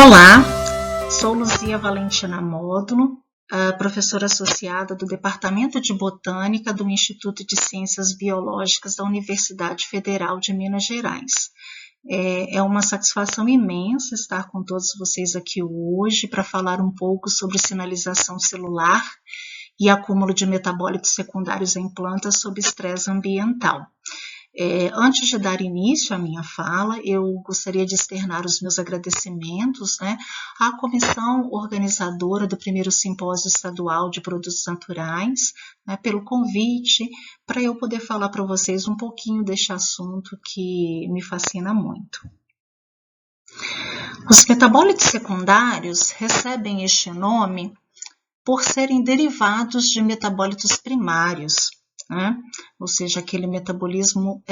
Olá, sou Luzia Valentina Módulo, professora associada do Departamento de Botânica do Instituto de Ciências Biológicas da Universidade Federal de Minas Gerais. É uma satisfação imensa estar com todos vocês aqui hoje para falar um pouco sobre sinalização celular e acúmulo de metabólitos secundários em plantas sob estresse ambiental. Antes de dar início à minha fala, eu gostaria de externar os meus agradecimentos, à comissão organizadora do primeiro Simpósio Estadual de Produtos Naturais, pelo convite, para eu poder falar para vocês um pouquinho deste assunto que me fascina muito. Os metabólitos secundários recebem este nome por serem derivados de metabólitos primários, ou seja, aquele metabolismo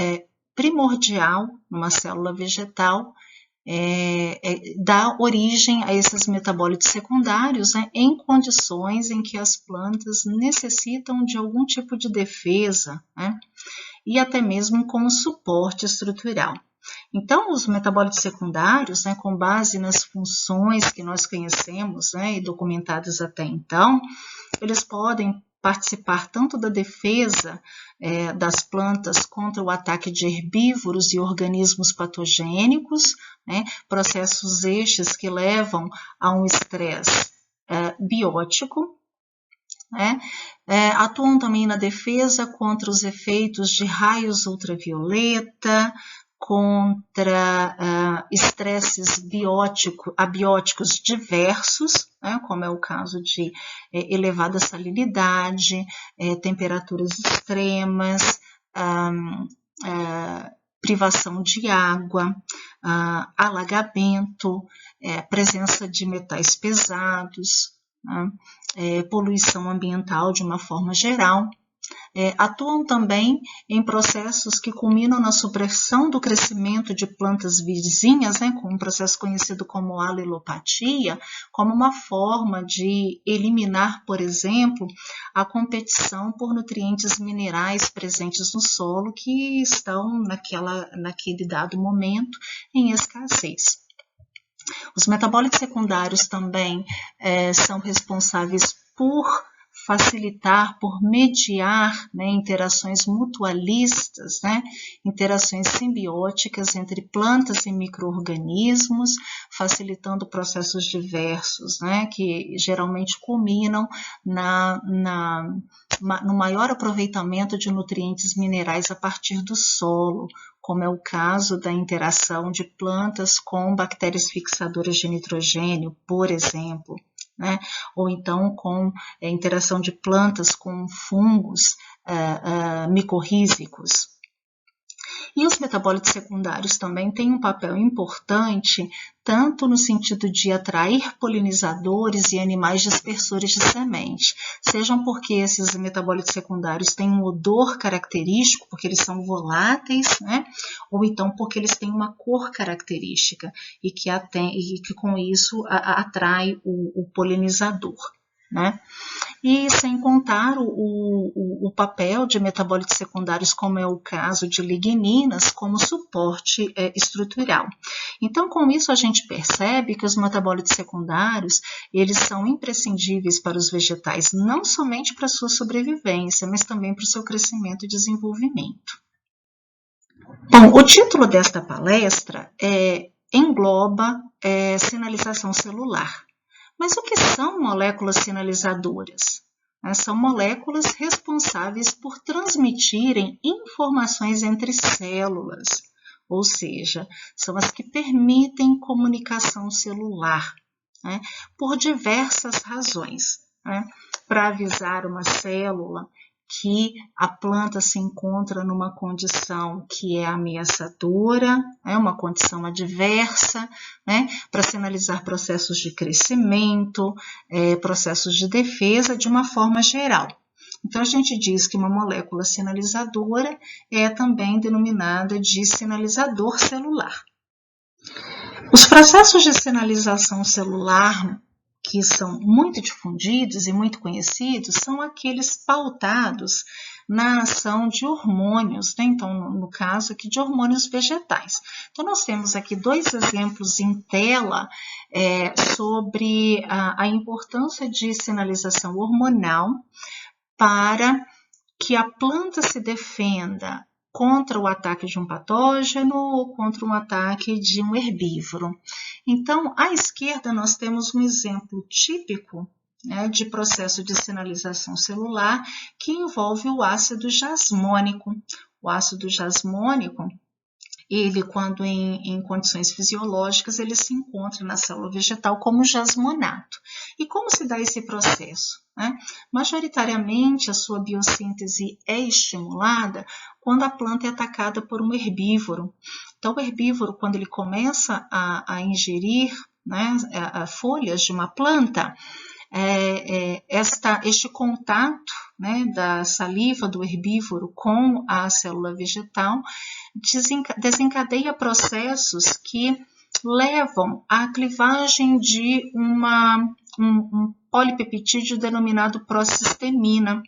primordial numa célula vegetal dá origem a esses metabólitos secundários em condições em que as plantas necessitam de algum tipo de defesa e até mesmo com suporte estrutural. Então, os metabólitos secundários, com base nas funções que nós conhecemos e documentadas até então, eles podem participar tanto da defesa das plantas contra o ataque de herbívoros e organismos patogênicos, processos estes que levam a um estresse biótico, atuam também na defesa contra os efeitos de raios ultravioleta, contra estresses abióticos diversos, como é o caso de elevada salinidade, temperaturas extremas, privação de água, alagamento, presença de metais pesados, poluição ambiental de uma forma geral. Atuam também em processos que culminam na supressão do crescimento de plantas vizinhas, com um processo conhecido como alelopatia, como uma forma de eliminar, por exemplo, a competição por nutrientes minerais presentes no solo que estão naquele dado momento em escassez. Os metabólitos secundários também são responsáveis por facilitar, por mediar interações mutualistas, interações simbióticas entre plantas e micro-organismos, facilitando processos diversos, que geralmente culminam no maior aproveitamento de nutrientes minerais a partir do solo, como é o caso da interação de plantas com bactérias fixadoras de nitrogênio, por exemplo. Ou então com a interação de plantas com fungos micorrízicos. E os metabólitos secundários também têm um papel importante, tanto no sentido de atrair polinizadores e animais dispersores de semente, sejam porque esses metabólitos secundários têm um odor característico, porque eles são voláteis, ou então porque eles têm uma cor característica e que com isso atrai o polinizador. E sem contar o papel de metabólitos secundários, como é o caso de ligninas, como suporte estrutural. Então, com isso a gente percebe que os metabólitos secundários, eles são imprescindíveis para os vegetais, não somente para a sua sobrevivência, mas também para o seu crescimento e desenvolvimento. Bom, o título desta palestra engloba sinalização celular. Mas o que são moléculas sinalizadoras? São moléculas responsáveis por transmitirem informações entre células, ou seja, são as que permitem comunicação celular, por diversas razões. Para avisar uma célula que a planta se encontra numa condição que é ameaçadora, uma condição adversa, para sinalizar processos de crescimento, processos de defesa de uma forma geral. Então, a gente diz que uma molécula sinalizadora é também denominada de sinalizador celular. Os processos de sinalização celular que são muito difundidos e muito conhecidos são aqueles pautados na ação de hormônios, né? Então, no caso aqui de hormônios vegetais. Então, nós temos aqui 2 exemplos em tela sobre a importância de sinalização hormonal para que a planta se defenda contra o ataque de um patógeno ou contra um ataque de um herbívoro. Então, à esquerda nós temos um exemplo típico, né, de processo de sinalização celular que envolve o ácido jasmônico. O ácido jasmônico, ele, quando em condições fisiológicas, ele se encontra na célula vegetal como jasmonato. E como se dá esse processo, né? Majoritariamente, a sua biossíntese é estimulada quando a planta é atacada por um herbívoro. Então, o herbívoro, quando ele começa a ingerir, né, folhas de uma planta, este contato, né, da saliva do herbívoro com a célula vegetal desencadeia processos que levam à clivagem de um polipeptídeo denominado procystemina.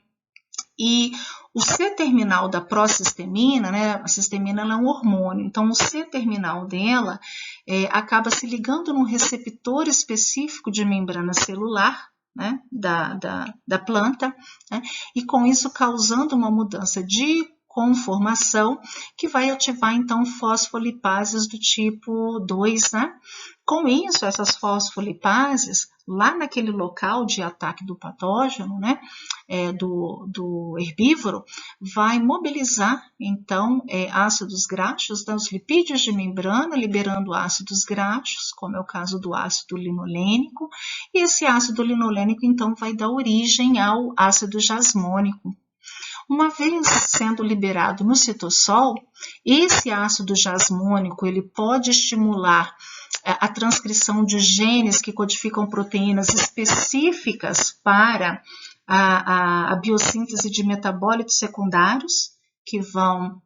E o C-terminal da procystemina, né, a cistemina ela é um hormônio, então o C-terminal dela acaba se ligando num receptor específico de membrana celular, né, da planta, né, e com isso causando uma mudança de conformação que vai ativar então fosfolipases do tipo 2, né? Com isso, essas fosfolipases, lá naquele local de ataque do patógeno, né, do herbívoro, vai mobilizar, então, ácidos graxos, os lipídios de membrana, liberando ácidos graxos, como é o caso do ácido linolênico, e esse ácido linolênico, então, vai dar origem ao ácido jasmônico. Uma vez sendo liberado no citossol, esse ácido jasmônico ele pode estimular a transcrição de genes que codificam proteínas específicas para a biossíntese de metabólitos secundários, que vão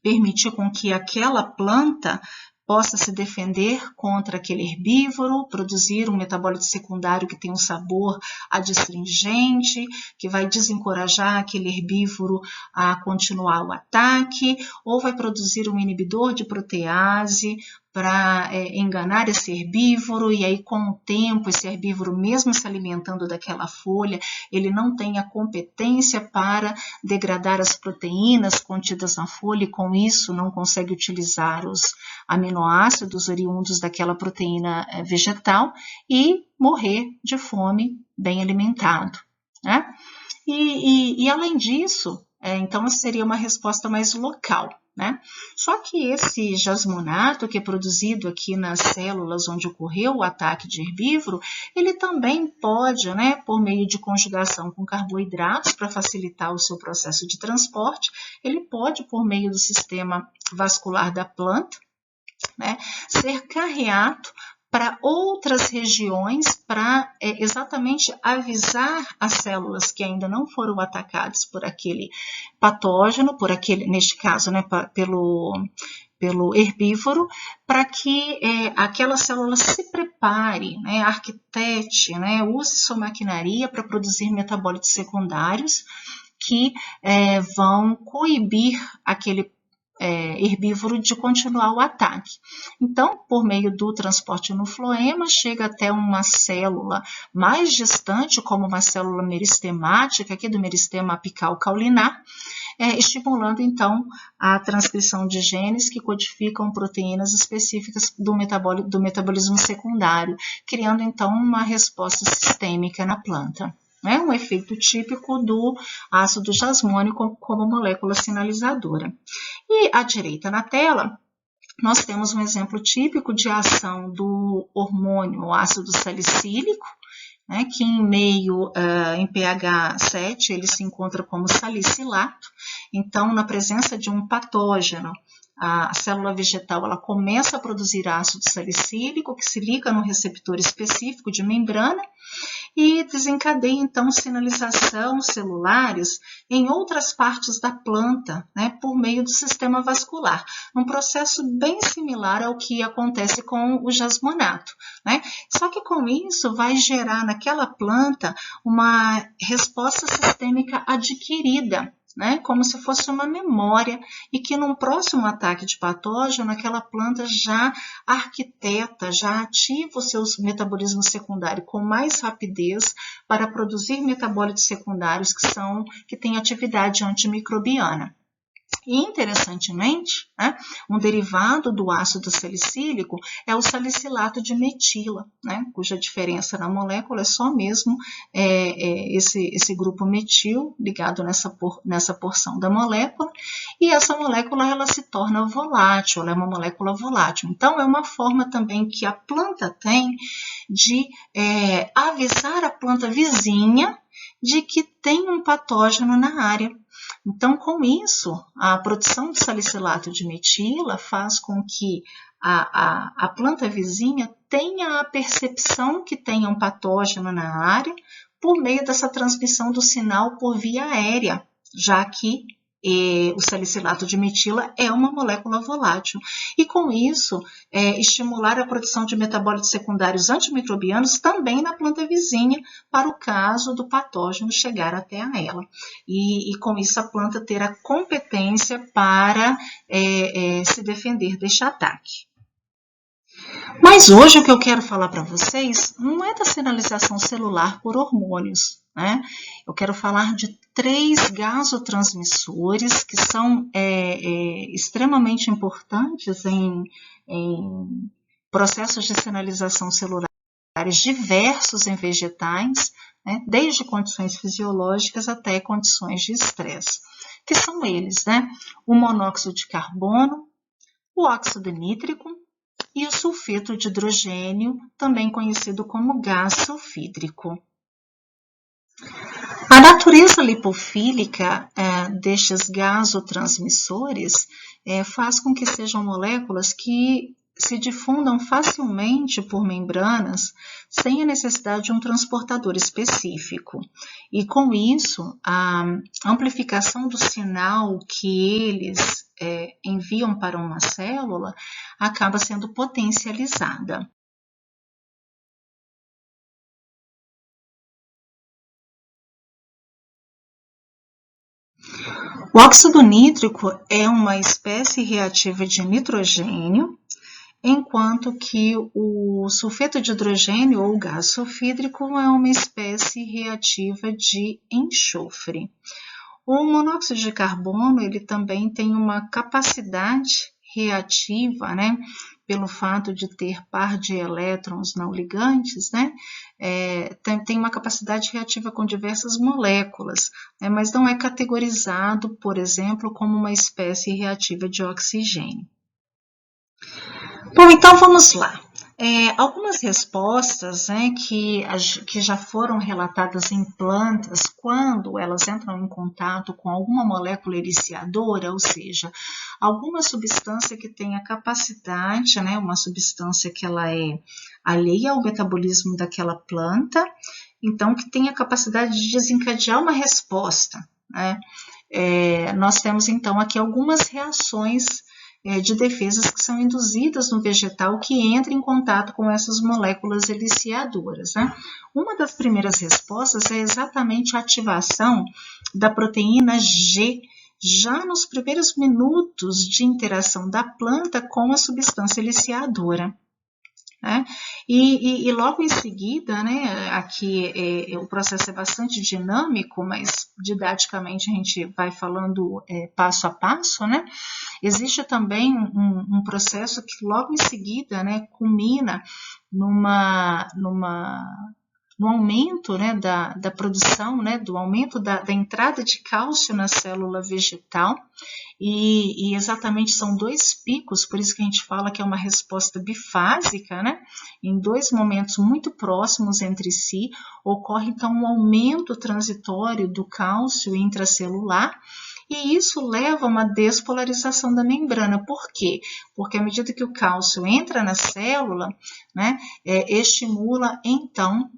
permitir com que aquela planta possa se defender contra aquele herbívoro, produzir um metabólito secundário que tem um sabor adstringente, que vai desencorajar aquele herbívoro a continuar o ataque, ou vai produzir um inibidor de protease para enganar esse herbívoro, e aí com o tempo esse herbívoro, mesmo se alimentando daquela folha, ele não tem a competência para degradar as proteínas contidas na folha e com isso não consegue utilizar os aminoácidos oriundos daquela proteína vegetal e morrer de fome bem alimentado, né? E além disso, então seria uma resposta mais local, né? Só que esse jasmonato que é produzido aqui nas células onde ocorreu o ataque de herbívoro, ele também pode, né, por meio de conjugação com carboidratos para facilitar o seu processo de transporte, ele pode, por meio do sistema vascular da planta, né, ser carreado para outras regiões para exatamente avisar as células que ainda não foram atacadas por aquele patógeno, neste caso, né, pelo herbívoro, para que aquela célula se prepare, né, arquitete, né, use sua maquinaria para produzir metabólitos secundários que vão coibir aquele herbívoro de continuar o ataque. Então, por meio do transporte no floema, chega até uma célula mais distante, como uma célula meristemática, aqui do meristema apical caulinar, estimulando então a transcrição de genes que codificam proteínas específicas do metabolismo secundário, criando então uma resposta sistêmica na planta. É um efeito típico do ácido jasmônico como molécula sinalizadora. E à direita na tela, nós temos um exemplo típico de ação do hormônio ácido salicílico, né, que em meio em pH 7 ele se encontra como salicilato. Então, na presença de um patógeno, a célula vegetal ela começa a produzir ácido salicílico que se liga no receptor específico de membrana e desencadeia então sinalização celulares em outras partes da planta, né, por meio do sistema vascular, um processo bem similar ao que acontece com o jasmonato, né? Só que com isso vai gerar naquela planta uma resposta sistêmica adquirida, né, como se fosse uma memória, e que num próximo ataque de patógeno, aquela planta já arquiteta, já ativa o seu metabolismo secundário com mais rapidez para produzir metabólitos secundários que têm atividade antimicrobiana. E, interessantemente, né, um derivado do ácido salicílico é o salicilato de metila, né, cuja diferença na molécula é só mesmo esse grupo metil ligado nessa porção da molécula, e essa molécula ela se torna volátil, ela é uma molécula volátil. Então, é uma forma também que a planta tem de avisar a planta vizinha de que tem um patógeno na área. Então, com isso, a produção de salicilato de metila faz com que a planta vizinha tenha a percepção que tem um patógeno na área por meio dessa transmissão do sinal por via aérea, já que o salicilato de metila é uma molécula volátil. E com isso, estimular a produção de metabólitos secundários antimicrobianos também na planta vizinha, para o caso do patógeno chegar até ela. E com isso a planta ter a competência para se defender deste ataque. Mas hoje o que eu quero falar para vocês não é da sinalização celular por hormônios, né? Eu quero falar de 3 gasotransmissores que são extremamente importantes em processos de sinalização celulares diversos em vegetais, né? Desde condições fisiológicas até condições de estresse, que são eles, né? O monóxido de carbono, o óxido nítrico e o sulfeto de hidrogênio, também conhecido como gás sulfídrico. A natureza lipofílica destes gasotransmissores faz com que sejam moléculas que se difundam facilmente por membranas sem a necessidade de um transportador específico. E com isso, a amplificação do sinal que eles enviam para uma célula acaba sendo potencializada. O óxido nítrico é uma espécie reativa de nitrogênio, enquanto que o sulfeto de hidrogênio ou gás sulfídrico é uma espécie reativa de enxofre. O monóxido de carbono ele também tem uma capacidade reativa, né, pelo fato de ter par de elétrons não ligantes, né, tem uma capacidade reativa com diversas moléculas, né, mas não é categorizado, por exemplo, como uma espécie reativa de oxigênio. Bom, então vamos lá. Algumas respostas, né, que já foram relatadas em plantas quando elas entram em contato com alguma molécula eliciadora, ou seja, alguma substância que tenha capacidade, né, uma substância que ela é alheia ao metabolismo daquela planta, então que tenha capacidade de desencadear uma resposta, né? Nós temos então aqui algumas reações de defesas que são induzidas no vegetal que entra em contato com essas moléculas eliciadoras, né? Uma das primeiras respostas é exatamente a ativação da proteína G, já nos primeiros minutos de interação da planta com a substância eliciadora. Né? E logo em seguida, né, aqui o processo é bastante dinâmico, mas didaticamente a gente vai falando passo a passo, né? Existe também um processo que logo em seguida, né, culmina no aumento, né, da produção, né, do aumento da entrada de cálcio na célula vegetal, e exatamente são 2 picos, por isso que a gente fala que é uma resposta bifásica, né? Em 2 momentos muito próximos entre si, ocorre então um aumento transitório do cálcio intracelular, e isso leva a uma despolarização da membrana. Por quê? Porque à medida que o cálcio entra na célula, né, estimula então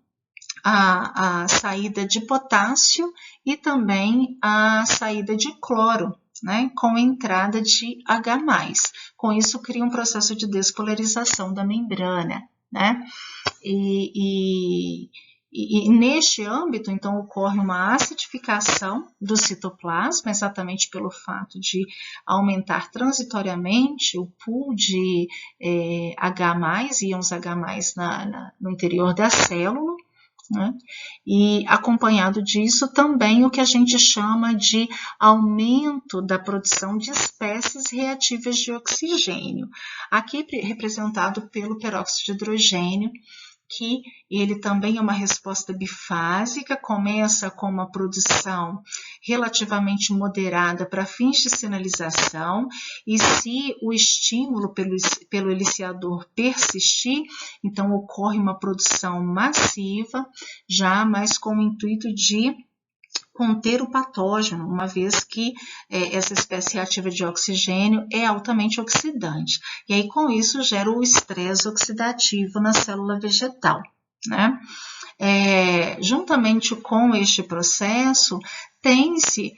a saída de potássio e também a saída de cloro, né, com a entrada de H+. Com isso, cria um processo de despolarização da membrana, né? E E neste âmbito, então, ocorre uma acidificação do citoplasma, exatamente pelo fato de aumentar transitoriamente o pool de H+, íons H+, no interior da célula, né? E acompanhado disso também o que a gente chama de aumento da produção de espécies reativas de oxigênio, aqui representado pelo peróxido de hidrogênio, que ele também é uma resposta bifásica, começa com uma produção relativamente moderada para fins de sinalização, e se o estímulo pelo eliciador persistir, então ocorre uma produção massiva, já mais com o intuito de conter o patógeno, uma vez que essa espécie reativa de oxigênio é altamente oxidante. E aí, com isso, gera o estresse oxidativo na célula vegetal, né? Juntamente com este processo, tem-se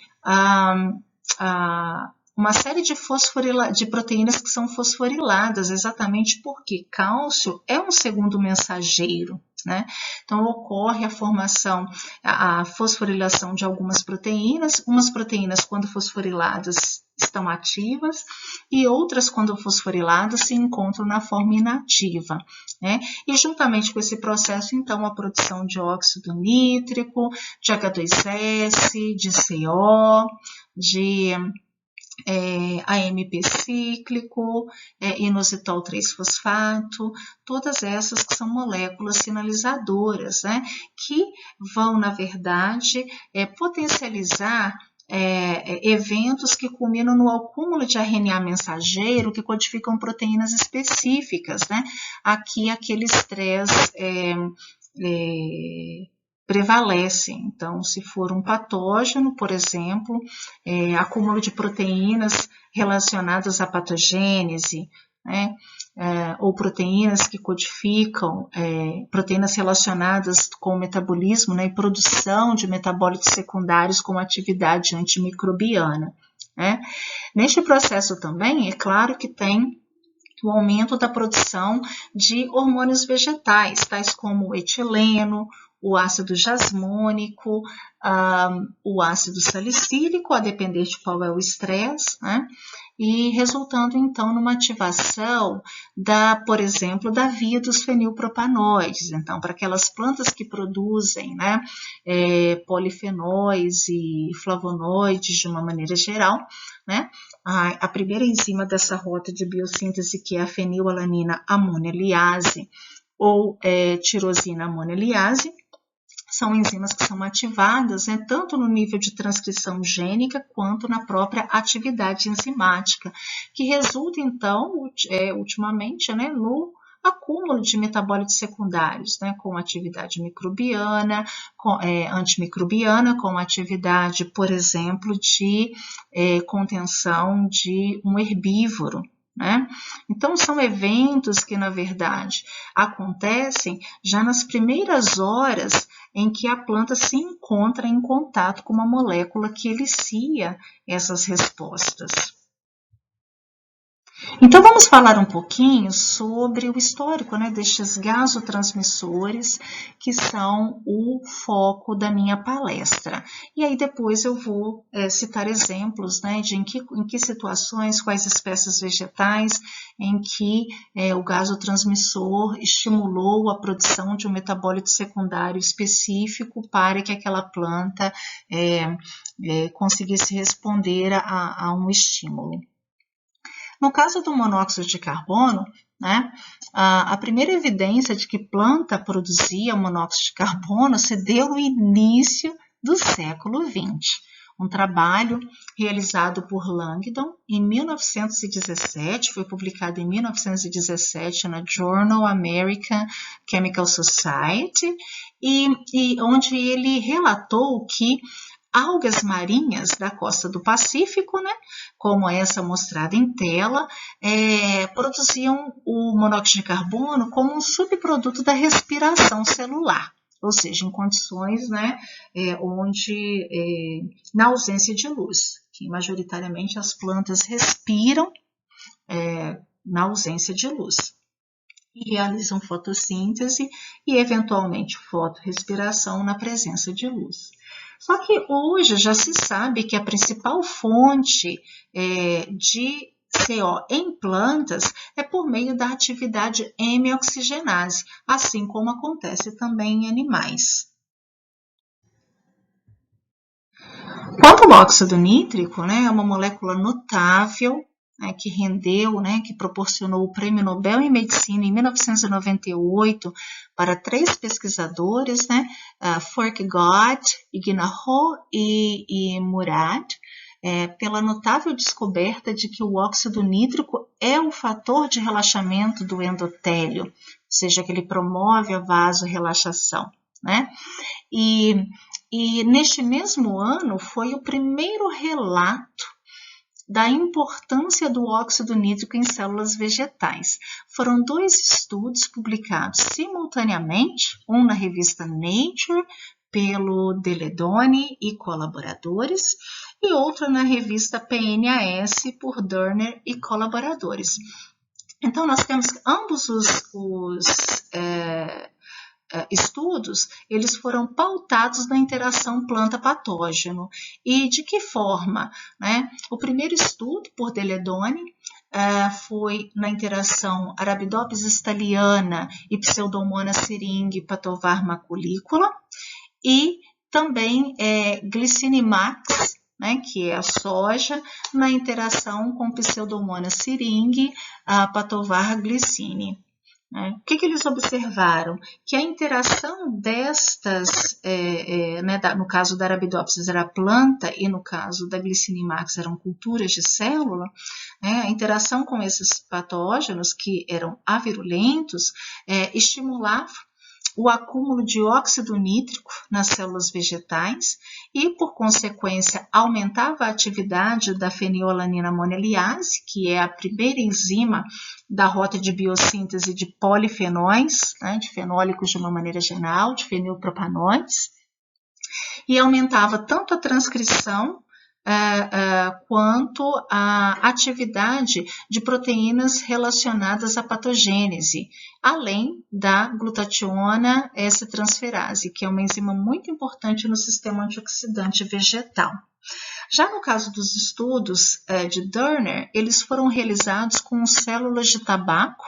uma série de proteínas que são fosforiladas, exatamente porque cálcio é um segundo mensageiro, né? Então, ocorre a formação, a fosforilação de algumas proteínas. Umas proteínas, quando fosforiladas, estão ativas, e outras, quando fosforiladas, se encontram na forma inativa, né? E juntamente com esse processo, então, a produção de óxido nítrico, de H2S, de CO, de AMP cíclico, inositol 3-fosfato, todas essas que são moléculas sinalizadoras, né, que vão, na verdade, potencializar eventos que culminam no acúmulo de RNA mensageiro que codificam proteínas específicas, né? Aqui aquele estresse prevalece. Então, se for um patógeno, por exemplo, acúmulo de proteínas relacionadas à patogênese, né? Ou proteínas que codificam, proteínas relacionadas com o metabolismo, né? E produção de metabólitos secundários com atividade antimicrobiana, né? Neste processo também, é claro que tem o aumento da produção de hormônios vegetais, tais como o etileno, o ácido jasmônico, o ácido salicílico, a depender de qual é o estresse, né? E resultando então numa ativação por exemplo, da via dos fenilpropanoides. Então, para aquelas plantas que produzem, né, polifenóis e flavonoides de uma maneira geral, né, a primeira enzima dessa rota de biossíntese, que é a fenilalanina amonialiase ou tirosina amonialiase, são enzimas que são ativadas, né, tanto no nível de transcrição gênica quanto na própria atividade enzimática, que resulta, então, ultimamente, né, no acúmulo de metabólitos secundários, né, com atividade microbiana, antimicrobiana, com atividade, por exemplo, de contenção de um herbívoro, né? Então, são eventos que, na verdade, acontecem já nas primeiras horas em que a planta se encontra em contato com uma molécula que elicia essas respostas. Então, vamos falar um pouquinho sobre o histórico, né, destes gasotransmissores, que são o foco da minha palestra. E aí depois eu vou citar exemplos, né, de em que situações, quais espécies vegetais, em que o gasotransmissor estimulou a produção de um metabólito secundário específico para que aquela planta conseguisse responder a um estímulo. No caso do monóxido de carbono, né, a primeira evidência de que planta produzia monóxido de carbono se deu no início do século XX. Um trabalho realizado por Langdon em 1917, foi publicado em 1917 na Journal American Chemical Society, e onde ele relatou que algas marinhas da costa do Pacífico, né, como essa mostrada em tela, produziam o monóxido de carbono como um subproduto da respiração celular, ou seja, em condições, né, onde, na ausência de luz, que majoritariamente as plantas respiram na ausência de luz. e realizam fotossíntese e, eventualmente, fotorrespiração na presença de luz. Só que hoje já se sabe que a principal fonte de CO em plantas é por meio da atividade hemioxigenase, assim como acontece também em animais. Quanto ao óxido nítrico, é uma molécula notável, que rendeu, que proporcionou o Prêmio Nobel em Medicina em 1998 para 3 pesquisadores, Forkgod, Ignaho e Murad, pela notável descoberta de que o óxido nítrico é um fator de relaxamento do endotélio, ou seja, que ele promove a vasorrelaxação, E neste mesmo ano foi o primeiro relato da importância do óxido nítrico em células vegetais. Foram 2 estudos publicados simultaneamente, um na revista Nature, pelo Deledone e colaboradores, e outro na revista PNAS, por Durner e colaboradores. Então, nós temos ambos os estudos, eles foram pautados na interação planta-patógeno. E de que forma? O primeiro estudo, por Deledone, foi na interação Arabidopsis thaliana e Pseudomonas syringae patovar maculícola, e também Glycinimax, que é a soja, na interação com Pseudomonas syringae patovar glycine. O que eles observaram? Que a interação destas, no caso da Arabidopsis era planta e no caso da Glycinimax eram culturas de célula, a interação com esses patógenos que eram avirulentos estimulava o acúmulo de óxido nítrico nas células vegetais e, por consequência, aumentava a atividade da fenilalanina moneliase, que é a primeira enzima da rota de biossíntese de polifenóis, de fenólicos de uma maneira geral, de fenilpropanóis, e aumentava tanto a transcrição quanto a atividade de proteínas relacionadas à patogênese, além da glutationa S-transferase, que é uma enzima muito importante no sistema antioxidante vegetal. Já no caso dos estudos de Durner, eles foram realizados com células de tabaco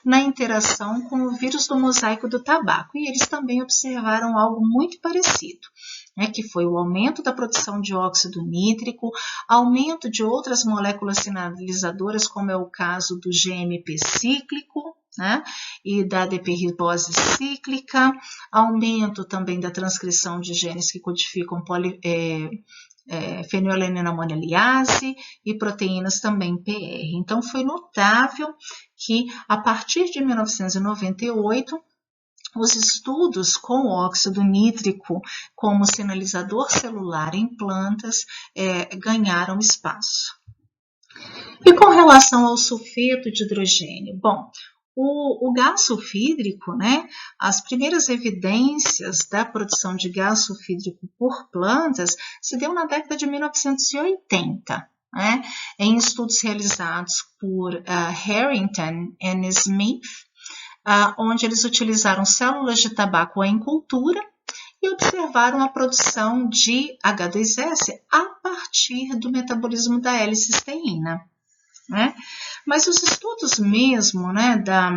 na interação com o vírus do mosaico do tabaco, e eles também observaram algo muito parecido, que foi o aumento da produção de óxido nítrico, aumento de outras moléculas sinalizadoras, como é o caso do GMP cíclico, e da ADP-ribose cíclica, aumento também da transcrição de genes que codificam fenilalanina moneliase e proteínas também PR. Então, foi notável que, a partir de 1998, os estudos com óxido nítrico como sinalizador celular em plantas ganharam espaço. E com relação ao sulfeto de hidrogênio? Bom, o gás sulfídrico, as primeiras evidências da produção de gás sulfídrico por plantas se deu na década de 1980, em estudos realizados por Harrington e Smith, onde eles utilizaram células de tabaco em cultura e observaram a produção de H2S a partir do metabolismo da L-cisteína. Mas os estudos mesmo da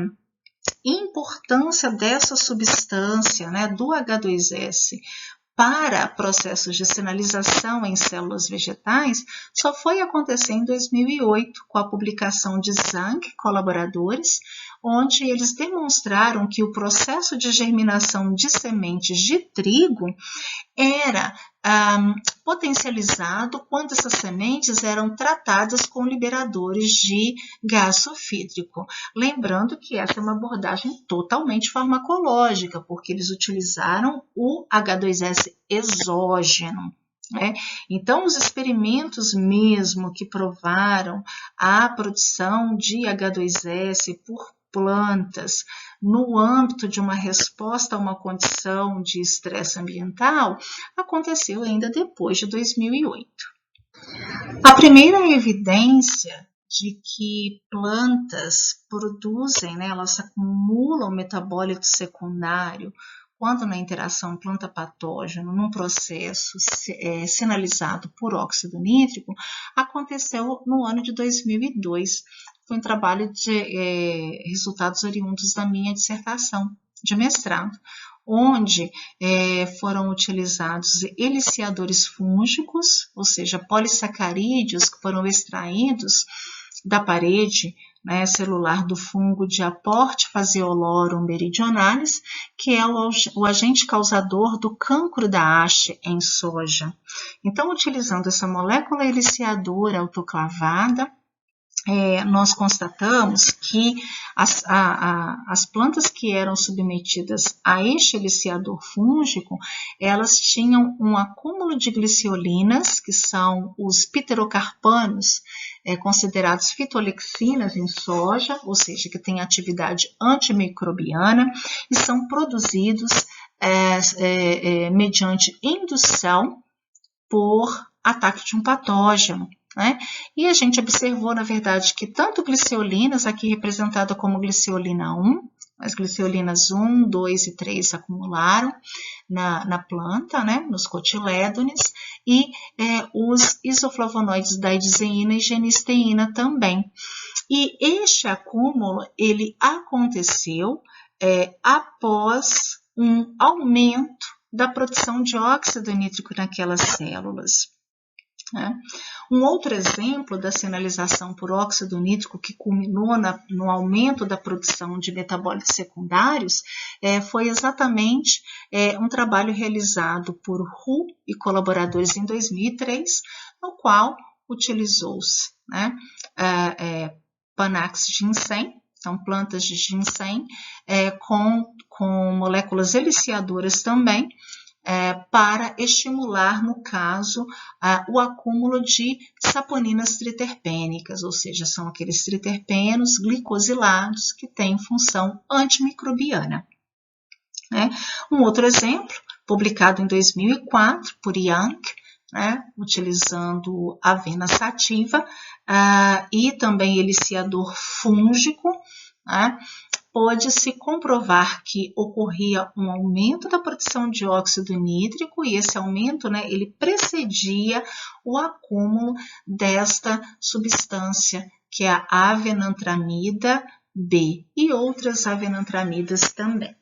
importância dessa substância, do H2S, para processos de sinalização em células vegetais, só foi acontecer em 2008, com a publicação de Zhang e colaboradores, onde eles demonstraram que o processo de germinação de sementes de trigo era potencializado quando essas sementes eram tratadas com liberadores de gás sulfídrico. Lembrando que essa é uma abordagem totalmente farmacológica, porque eles utilizaram o H2S exógeno. Então, os experimentos mesmo que provaram a produção de H2S por plantas no âmbito de uma resposta a uma condição de estresse ambiental aconteceu ainda depois de 2008. A primeira evidência de que plantas produzem, né, elas acumulam metabólito secundário quando na interação planta-patógeno, num processo sinalizado por óxido nítrico, aconteceu no ano de 2002. Foi um trabalho de resultados oriundos da minha dissertação de mestrado, onde foram utilizados eliciadores fúngicos, ou seja, polissacarídeos que foram extraídos da parede, né, celular do fungo de aporte Phaseolorum meridionalis, que é o agente causador do cancro da haste em soja. Então, utilizando essa molécula eliciadora autoclavada, nós constatamos que as plantas que eram submetidas a este eliciador fúngico, elas tinham um acúmulo de gliceolinas, que são os pterocarpanos, considerados fitolexinas em soja, ou seja, que têm atividade antimicrobiana e são produzidos mediante indução por ataque de um patógeno. Né? E a gente observou, na verdade, que tanto gliceolinas, aqui representada como gliceolina 1, as gliceolinas 1, 2 e 3 se acumularam na planta, né, nos cotilédones, e os isoflavonoides da dizeína e genisteína também. E este acúmulo, ele aconteceu após um aumento da produção de óxido nítrico naquelas células. Um outro exemplo da sinalização por óxido nítrico que culminou no aumento da produção de metabólitos secundários foi exatamente um trabalho realizado por Hu e colaboradores em 2003, no qual utilizou-se Panax ginseng, então plantas de ginseng, com moléculas eliciadoras também, para estimular, no caso, o acúmulo de saponinas triterpênicas, ou seja, são aqueles triterpenos glicosilados que têm função antimicrobiana. Um outro exemplo, publicado em 2004 por Young, utilizando avena sativa e também eliciador fúngico, pôde-se comprovar que ocorria um aumento da produção de óxido nítrico e esse aumento, ele precedia o acúmulo desta substância, que é a avenantramida B e outras avenantramidas também.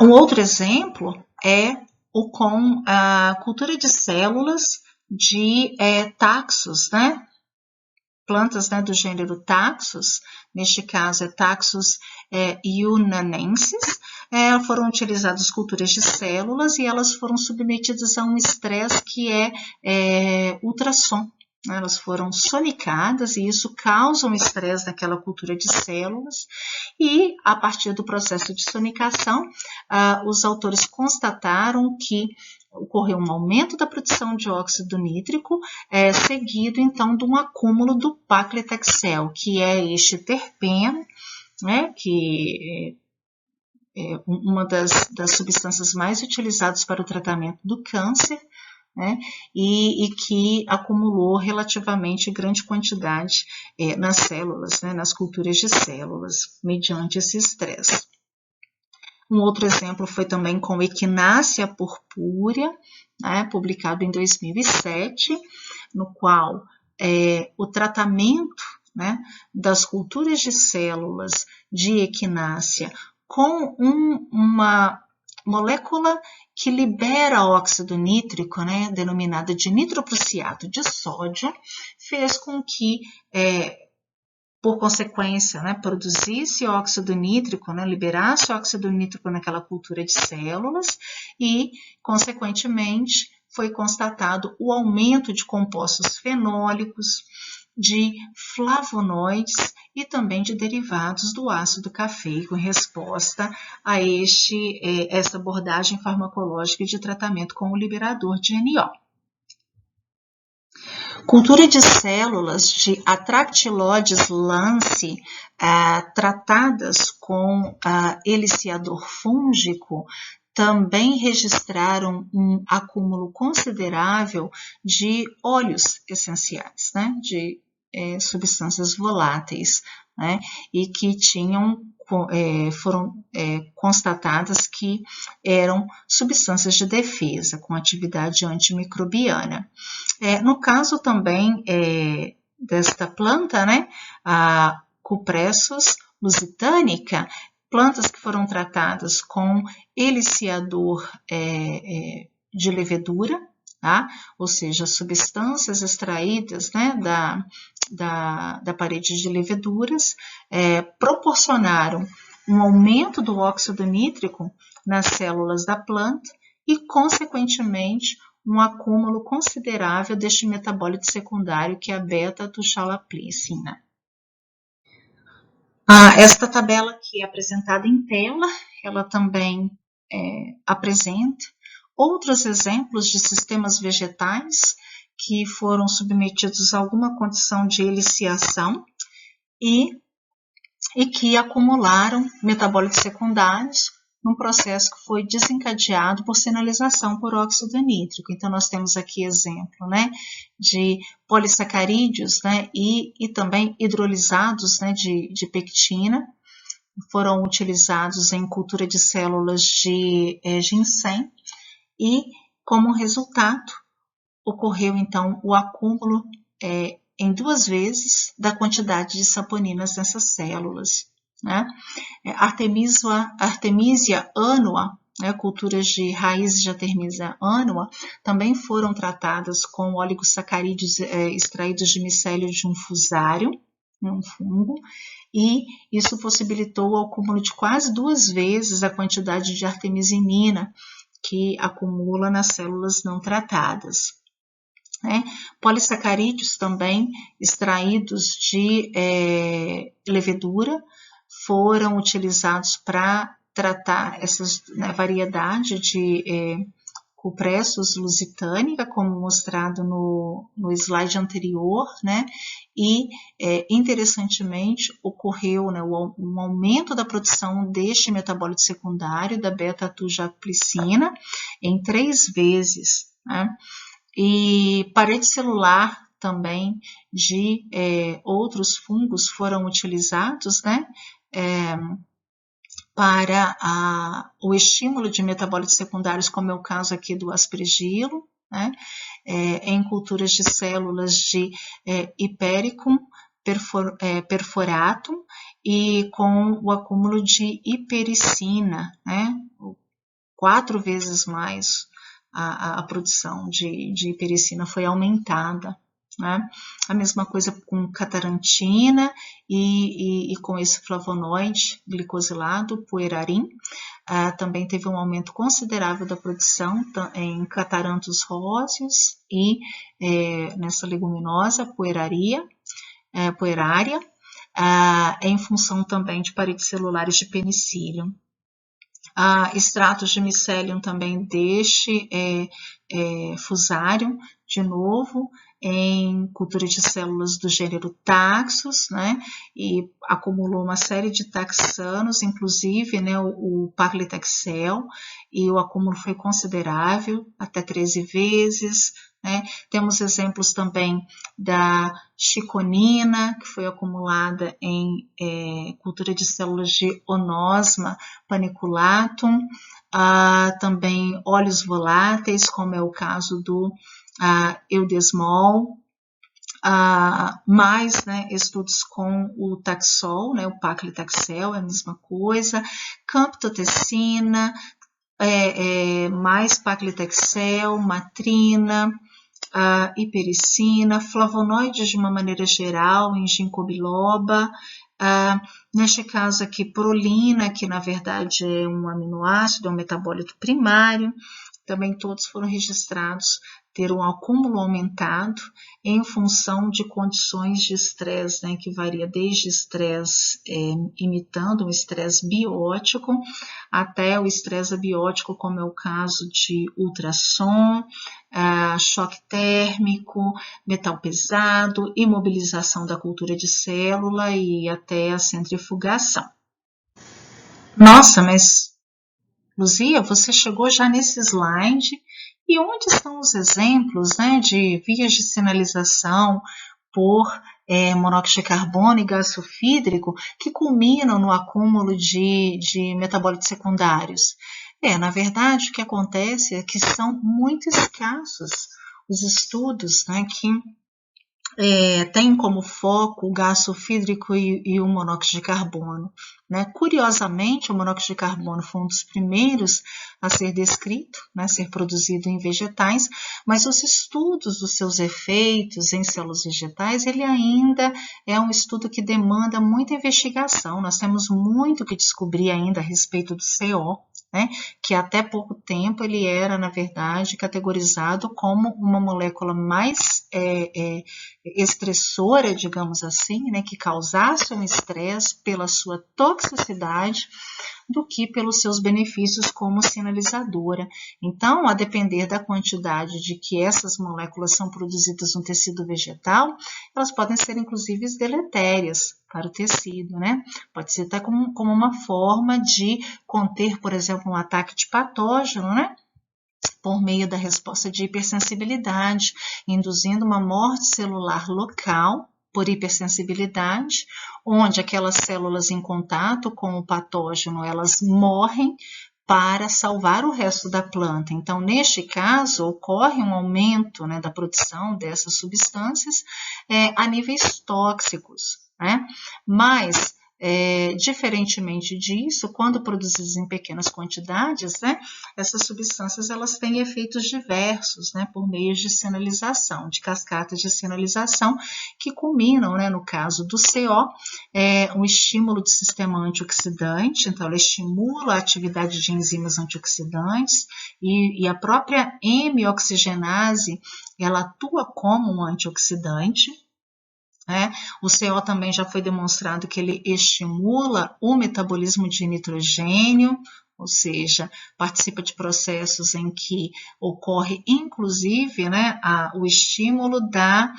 Um outro exemplo é com a cultura de células de taxos, plantas do gênero Taxus, neste caso é Taxus yunanensis, foram utilizadas culturas de células e elas foram submetidas a um estresse que é ultrassom. Elas foram sonicadas e isso causa um estresse naquela cultura de células e a partir do processo de sonicação, os autores constataram que ocorreu um aumento da produção de óxido nítrico, seguido então de um acúmulo do paclitaxel, que é este terpeno, que é uma das substâncias mais utilizadas para o tratamento do câncer, e que acumulou relativamente grande quantidade nas células, nas culturas de células, mediante esse estresse. Um outro exemplo foi também com Echinacea purpúrea, publicado em 2007, no qual o tratamento das culturas de células de Echinacea com uma molécula que libera óxido nítrico, denominada de nitroprussiato de sódio, fez com que, por consequência, produzisse óxido nítrico, liberasse óxido nítrico naquela cultura de células e, consequentemente, foi constatado o aumento de compostos fenólicos, de flavonoides e também de derivados do ácido cafeico em resposta a essa abordagem farmacológica de tratamento com o liberador de NO. Cultura de células de Atractylodes lance tratadas com eliciador fúngico também registraram um acúmulo considerável de óleos essenciais, né, de substâncias voláteis, né, e que foram constatadas que eram substâncias de defesa com atividade antimicrobiana. No caso também desta planta, né, a Cupressus lusitanica, plantas que foram tratadas com eliciador de levedura, tá? Ou seja, substâncias extraídas, né, da parede de leveduras, proporcionaram um aumento do óxido nítrico nas células da planta e, consequentemente, um acúmulo considerável deste metabólito secundário, que é a beta-tuxalaplicina. Esta tabela aqui é apresentada em tela, ela também apresenta outros exemplos de sistemas vegetais que foram submetidos a alguma condição de eliciação e que acumularam metabólitos secundários num processo que foi desencadeado por sinalização por óxido nítrico. Então, nós temos aqui exemplo, né, de polissacarídeos, né, e também hidrolisados, né, de pectina, foram utilizados em cultura de células de ginseng e, como resultado, ocorreu, então, o acúmulo em 2 vezes da quantidade de saponinas nessas células, né? Artemisia annua, né, culturas de raízes de Artemisia annua, também foram tratadas com oligosacarídeos extraídos de micélio de um fusário, né, um fungo, e isso possibilitou o acúmulo de quase 2 vezes a quantidade de artemisinina que acumula nas células não tratadas. Polissacarídeos também extraídos de levedura foram utilizados para tratar essas variedade de Cupressus lusitanica, como mostrado no slide anterior, né? E, interessantemente, ocorreu, né, um aumento da produção deste metabólito secundário, da beta-tuxaplicina, em 3 vezes, né? E parede celular também de outros fungos foram utilizados, né, para o estímulo de metabólitos secundários, como é o caso aqui do aspergilo, né, em culturas de células de Hipericum perforatum e com o acúmulo de hipericina, né, 4 vezes mais a produção de hipericina foi aumentada, né? A mesma coisa com catarantina e com esse flavonoide glicosilado, puerarin, também teve um aumento considerável da produção em catarantos róseos e nessa leguminosa puerária, em função também de paredes celulares de penicillium. Extratos de Mycelium também deste fusário, de novo, em cultura de células do gênero Taxus, né, e acumulou uma série de taxanos, inclusive, né, o Paclitaxel, e o acúmulo foi considerável, até 13 vezes, né. Temos exemplos também da chiconina, que foi acumulada em cultura de células de Onosma paniculatum, também óleos voláteis, como é o caso do eudesmol, mais, né, estudos com o taxol, né, o paclitaxel, é a mesma coisa, camptotecina, mais paclitaxel, matrina, hipericina, flavonoides de uma maneira geral, em ginkgo biloba, neste caso aqui prolina, que na verdade é um aminoácido, é um metabólito primário, também todos foram registrados ter um acúmulo aumentado em função de condições de estresse, né, que varia desde estresse imitando um estresse biótico até o estresse abiótico, como é o caso de ultrassom, choque térmico, metal pesado, imobilização da cultura de célula e até a centrifugação. Nossa, mas Luzia, você chegou já nesse slide, e onde estão os exemplos, né, de vias de sinalização por monóxido de carbono e gás sulfídrico que culminam no acúmulo de metabólitos secundários? Na verdade, o que acontece é que são muito escassos os estudos, né, que tem como foco o gás sulfídrico e o monóxido de carbono, né? Curiosamente, o monóxido de carbono foi um dos primeiros a ser descrito, né, a ser produzido em vegetais, mas os estudos dos seus efeitos em células vegetais, ele ainda é um estudo que demanda muita investigação. Nós temos muito que descobrir ainda a respeito do CO, né, que até pouco tempo ele era, na verdade, categorizado como uma molécula mais estressora, digamos assim, né, que causasse um estresse pela sua toxicidade do que pelos seus benefícios como sinalizadora. Então, a depender da quantidade de que essas moléculas são produzidas no tecido vegetal, elas podem ser inclusive deletérias para o tecido, né? Pode ser até como uma forma de conter, por exemplo, um ataque de patógeno, né? Por meio da resposta de hipersensibilidade, induzindo uma morte celular local por hipersensibilidade, onde aquelas células em contato com o patógeno, elas morrem para salvar o resto da planta. Então, neste caso, ocorre um aumento, né, da produção dessas substâncias a níveis tóxicos, né? Mas, diferentemente disso, quando produzidas em pequenas quantidades, né, essas substâncias elas têm efeitos diversos, né, por meio de sinalização, de cascatas de sinalização que culminam, né, no caso do CO, um estímulo do sistema antioxidante, então ela estimula a atividade de enzimas antioxidantes e a própria hemioxigenase ela atua como um antioxidante. O CO também já foi demonstrado que ele estimula o metabolismo de nitrogênio, ou seja, participa de processos em que ocorre, inclusive, né, o estímulo da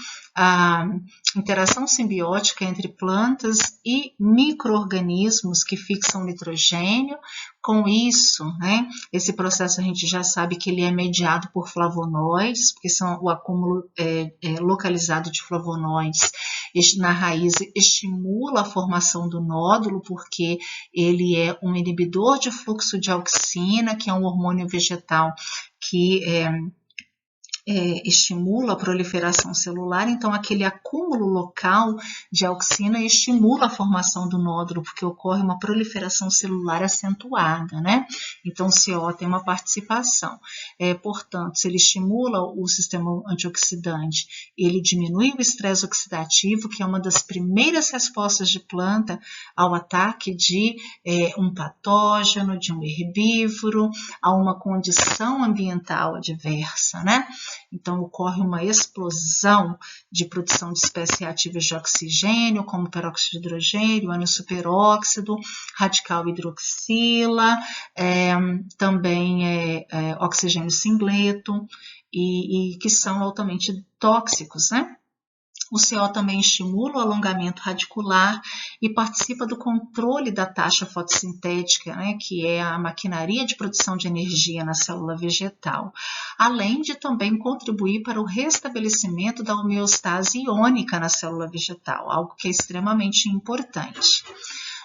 interação simbiótica entre plantas e micro-organismos que fixam nitrogênio. Com isso, né, esse processo a gente já sabe que ele é mediado por flavonoides, porque são o acúmulo localizado de flavonoides na raiz estimula a formação do nódulo, porque ele é um inibidor de fluxo de auxina, que é um hormônio vegetal que estimula a proliferação celular, então aquele acúmulo local de auxina estimula a formação do nódulo, porque ocorre uma proliferação celular acentuada, né? Então o CO tem uma participação. Portanto, se ele estimula o sistema antioxidante, ele diminui o estresse oxidativo, que é uma das primeiras respostas de planta ao ataque de um patógeno, de um herbívoro, a uma condição ambiental adversa, né? Então, ocorre uma explosão de produção de espécies reativas de oxigênio, como peróxido de hidrogênio, ânion superóxido, radical hidroxila, também oxigênio singleto, e que são altamente tóxicos, né? O CO também estimula o alongamento radicular e participa do controle da taxa fotossintética, né, que é a maquinaria de produção de energia na célula vegetal, além de também contribuir para o restabelecimento da homeostase iônica na célula vegetal, algo que é extremamente importante.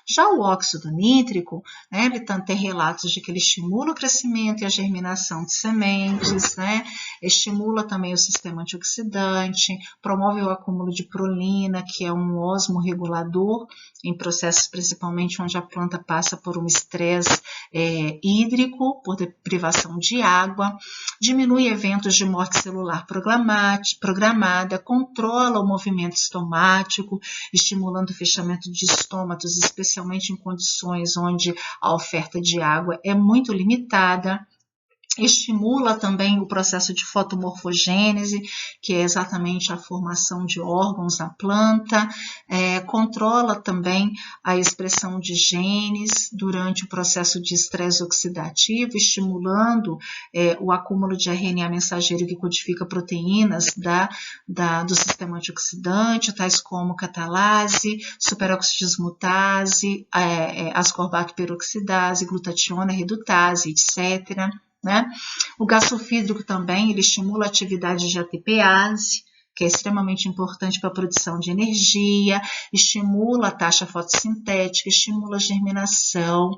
Já o óxido nítrico, né, ele tem relatos de que ele estimula o crescimento e a germinação de sementes, né, estimula também o sistema antioxidante, promove o acúmulo de prolina, que é um osmorregulador, em processos principalmente onde a planta passa por um estresse hídrico, por privação de água, diminui eventos de morte celular programada, controla o movimento estomático, estimulando o fechamento de estômatos, especialmente em condições onde a oferta de água é muito limitada. estimula também o processo de fotomorfogênese, que é exatamente a formação de órgãos na planta, controla também a expressão de genes durante o processo de estresse oxidativo, estimulando o acúmulo de RNA mensageiro que codifica proteínas do sistema antioxidante, tais como catalase, superoxidismutase, ascorbato peroxidase, glutationa redutase, etc. Né? O gás sulfídrico também ele estimula a atividade de ATPase, que é extremamente importante para a produção de energia, estimula a taxa fotossintética, estimula a germinação,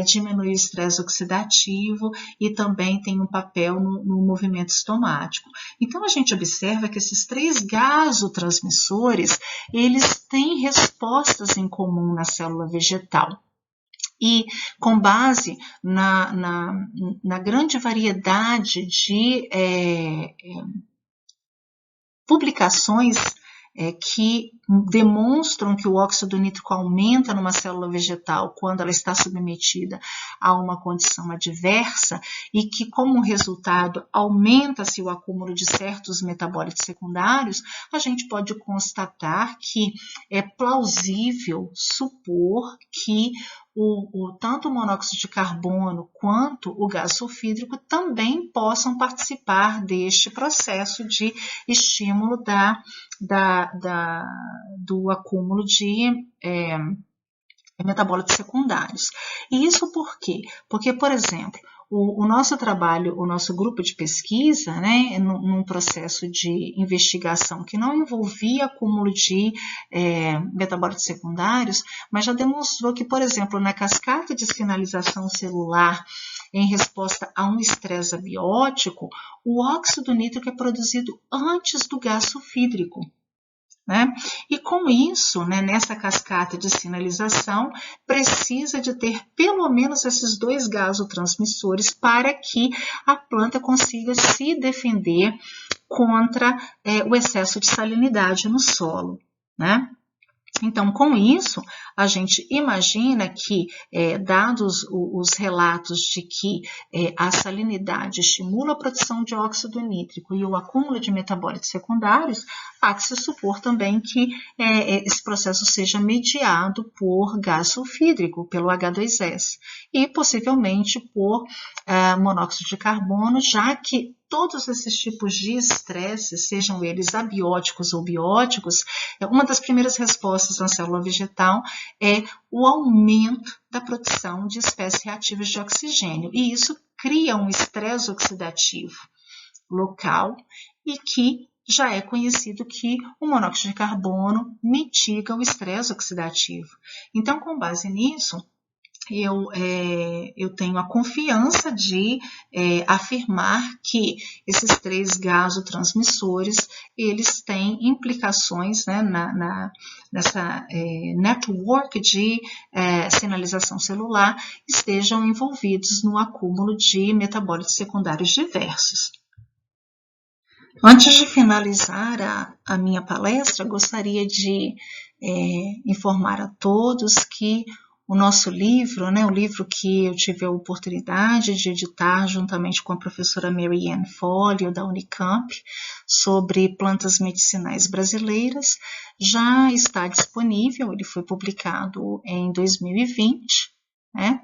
diminui o estresse oxidativo e também tem um papel no movimento estomático. Então, a gente observa que esses 3 gasotransmissores, eles têm respostas em comum na célula vegetal. E com base na grande variedade de publicações que demonstram que o óxido nítrico aumenta numa célula vegetal quando ela está submetida a uma condição adversa e que, como resultado, aumenta-se o acúmulo de certos metabólitos secundários, a gente pode constatar que é plausível supor que tanto o monóxido de carbono quanto o gás sulfídrico também possam participar deste processo de estímulo do acúmulo de metabólitos secundários. E isso por quê? Porque, por exemplo, o nosso trabalho, o nosso grupo de pesquisa, né, num processo de investigação que não envolvia acúmulo de metabólitos secundários, mas já demonstrou que, por exemplo, na cascata de sinalização celular em resposta a um estresse abiótico, o óxido nítrico é produzido antes do gás sulfídrico. Né? E com isso, né, nessa cascata de sinalização, precisa de ter pelo menos esses 2 gasotransmissores para que a planta consiga se defender contra o excesso de salinidade no solo. Né? Então, com isso, a gente imagina que, dados os relatos de que a salinidade estimula a produção de óxido nítrico e o acúmulo de metabólitos secundários, há que se supor também que esse processo seja mediado por gás sulfídrico, pelo H2S, e possivelmente por monóxido de carbono, já que todos esses tipos de estresse, sejam eles abióticos ou bióticos, uma das primeiras respostas na célula vegetal é o aumento da produção de espécies reativas de oxigênio. E isso cria um estresse oxidativo local e que já é conhecido que o monóxido de carbono mitiga o estresse oxidativo. Então, com base nisso, eu tenho a confiança de afirmar que esses 3 gasotransmissores, eles têm implicações, né, nessa network de sinalização celular, estejam envolvidos no acúmulo de metabólitos secundários diversos. Antes de finalizar a minha palestra, gostaria de informar a todos que o nosso livro, né, o livro que eu tive a oportunidade de editar juntamente com a professora Mary Ann Folio, da Unicamp, sobre plantas medicinais brasileiras, já está disponível. Ele foi publicado em 2020, né,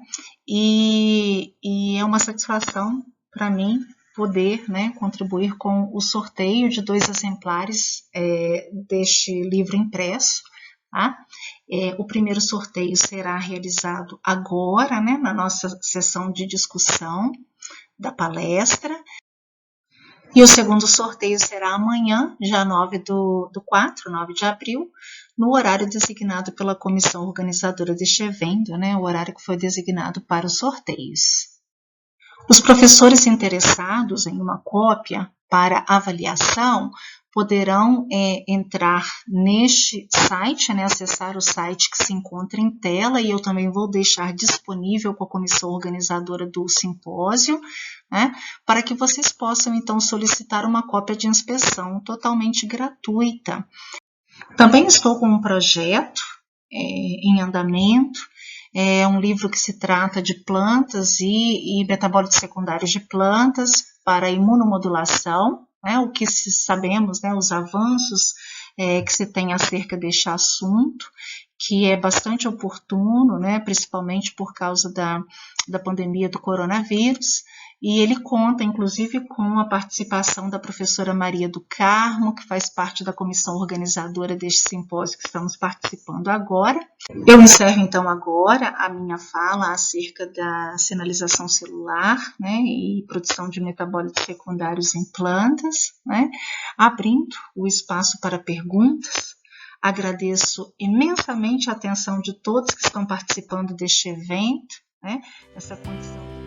e é uma satisfação para mim poder, né, contribuir com o sorteio de 2 exemplares deste livro impresso. Tá? O primeiro sorteio será realizado agora, né, na nossa sessão de discussão da palestra, e o segundo sorteio será amanhã, dia 9 de abril, no horário designado pela comissão organizadora deste evento, né, o horário que foi designado para os sorteios. Os professores interessados em uma cópia para avaliação poderão entrar neste site, né, acessar o site que se encontra em tela, e eu também vou deixar disponível com a comissão organizadora do simpósio, né, para que vocês possam então solicitar uma cópia de inspeção totalmente gratuita. Também estou com um projeto em andamento É um livro que se trata de plantas e metabólitos secundários de plantas para imunomodulação, né, o que sabemos, né, os avanços que se tem acerca deste assunto, que é bastante oportuno, né, principalmente por causa da pandemia do coronavírus, e ele conta, inclusive, com a participação da professora Maria do Carmo, que faz parte da comissão organizadora deste simpósio que estamos participando agora. Eu encerro, então, agora a minha fala acerca da sinalização celular, né, e produção de metabólitos secundários em plantas, né, abrindo o espaço para perguntas. Agradeço imensamente a atenção de todos que estão participando deste evento, né, essa condição